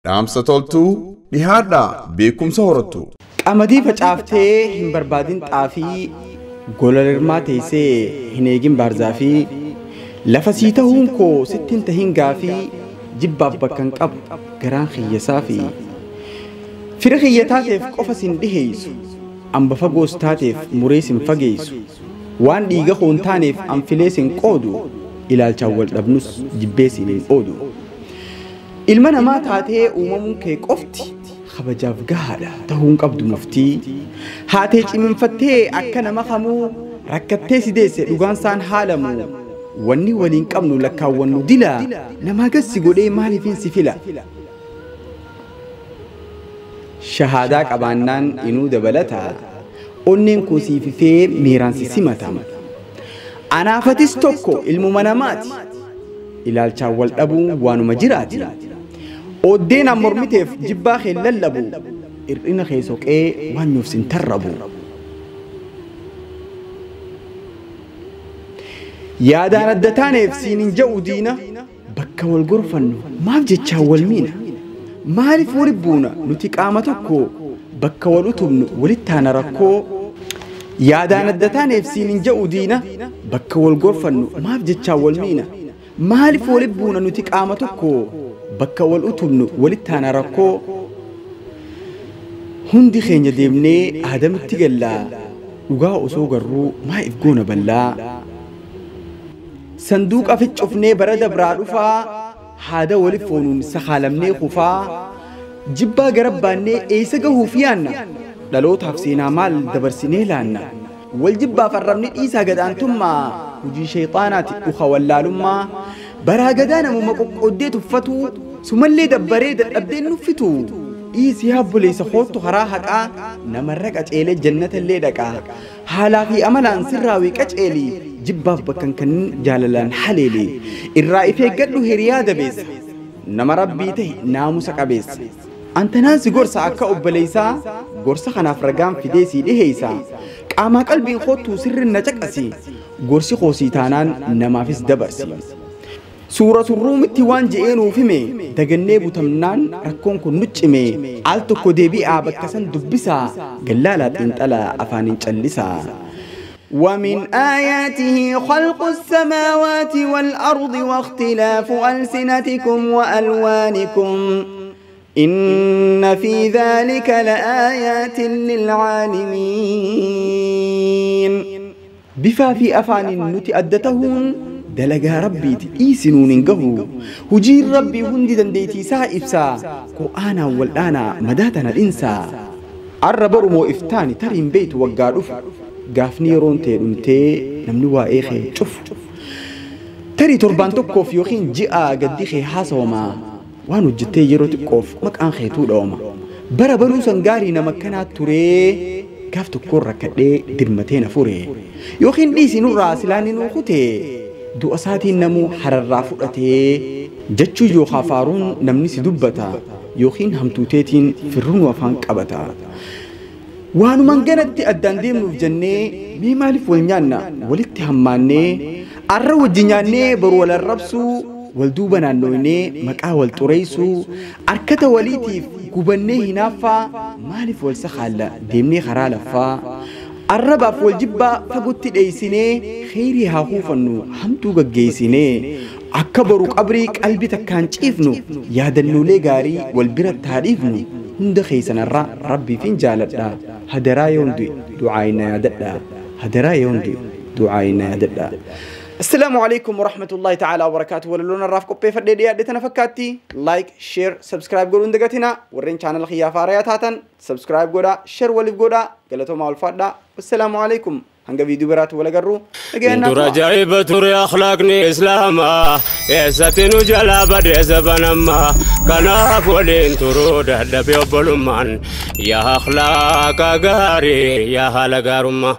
dhaamsa toltuu dhihaadhaa beekumsa horattu. Qamadii facaaftee hin barbaadin xaafii gola lirmaa teessee hin eegin baarzaafi lafa sii ta'uun koo sittiin tahin gaafii jibbaaf bakkan qabu garaan xiyyasaa fi fira xiyyataateef qofa sin dhiheessu amba fagoos taateef muree sin fageessu waan dhiiga hoon taaneef anfilee sin qoodu ilaalchaan wal dhabnus jibbee sin hin oodu ilma namaa taatee uumamuun kee qofti kabajaaf gahaadha ta'uun qabdu muftii haatee ciminfattee akka nama kamuu rakkattee si deesse dhugaansaan haalamu wanni waliin qabnu lakkaawwannu dila namaa gassi godhee maaliifin si fila shahaadaa qabaannaan inuu dabalata onneen koo siififee miiraan si simata anaafatis tokko ilmuma namaati ilaalchaan wal dhabuun waanuma jiraati oddeen an mormiteef jibbaa kee lallabu ir'ina kee soqee waan nuuf sin tarrabu yaadaan adda taaneef siin hin ja'u diina bakka wal gorfannu maaf jechaa wal miina maaliif wali buuna nuti qaama tokko bakka wal utubnu walitti taana rakkoo yaadaan adda taaneef siin hin ja'u diina bakka wal gorfannu maaf jechaa wal miina maaliif wali buuna nuti qaama tokko bakka wal utubnu walitti taana rakkoo hundi keenya deemnee aadamitti gallaa dhugaa osoo garruu maaliif goona ballaa sanduuqa ficcufnee bara dabraa dhufaa haada waliif foonuun sakaalamnee kufaa jibbaa garabbaannee eessa gahuuf yaanna dhalootaaf seenaa maal dabarsinee laanna wal jibbaaf arrabni dhiisaa gadaantummaa hujii sheexaanaati dhuka wallaalummaa baraa gadaa namuma qoqqooddee tuffatu sumallee dabbaree dadhabdeen nuffitu dhiisii habbuleessa hoottu karaa haqaa namarra qaceelee jannatallee dhaqaa haalaa fi amalaan sirraawii qaceelii jibbaaf bakkan kan jaalalaan haleele irraa ifee gadhu hiriyaa dabeessa nama rabbii ta'e naamusa qabeessa antanaasi gorsa akka obboleessaa gorsa kanaaf ragaan fidee sii dhiheessa qaamaa qalbiin hoottuu sirrin na caqasi gorsi koosii taanaan namaafis dabarsi suuratu ruumitti waan je'eenuuf hime dagannee butamnaan rakkoon kun nuccime al tokko deebi'aa bakka san dubbisaa gallaalaa xiinxalaa afaaniin callisaa ومن آياته خلق السماوات والأرض واختلاف ألسنتكم وألوانكم إن في ذلك لآيات للعالمين بفا في أفان نتأدتهن دلقا ربي تئيسنون انقهو هجير ربي هندي دنديتي سائفسا قرآنا والآنا مداتنا الإنسا الربرمو إفتاني ترين بيت وقارف gaafni yeroon ta'e dhumtee namni waa'ee kee cufu tarii torbaan tokkoof yookiin ji'a gaddi kee haasawama waan hojjettee yeroo xiqqoof maqaan keetuu dhawama bara baruu san gaarii nama akkanaa turee gaaf tokkoon rakkadhee dirmatee na fure yookiin dhiisinurraa silaanii nuu kutee du'a isaatiin namuu hararraa fudhatee jechuu yookaan faaruun namni si dubbata yookiin hamtuuteetiin firruun afaan qabata waanumaan ganatti addaan deemnuuf jennee mee maaliif wal nyaanna walitti hammaannee arra wajji nyaannee baru wal arrabsuu wal duuba naannooynee maqaa wal xureessuu harkata waliitiif gubannee hinaaffaa maaliif wal sakaalla deemnee karaa laffaa arrabaaf wal jibbaa fagotti dheeysinee kheyrii haa kuufannu hamtuu gaggeessinee akka baru qabrii qalbii takkaan ciifnu yaadannoolee gaarii wal bira taadhiifnu hunda keessanarraa rabbiifin jaaladha hadaraa yoondu du'aayina yaadadha hadaraa yoondu du'aayina yaadadha السلام عليكم ورحمة الله تعالى وبركاته ولونا الرافق بي فردي ديادتنا فكاتي لايك شير سبسكرايب قولون دقاتنا ورين channel خيافة رياتاتن سبسكرايب قولا شير وليف قولا قلتو مع الفردا والسلام عليكم هنگا فيديو برات ولا قرو انتو رجائب توري أخلاقني إسلاما إحساتينو جلابة ديزة بنما كناف ولين ترو دهد بيوبلومان يا أخلاق غاري يا حال غارما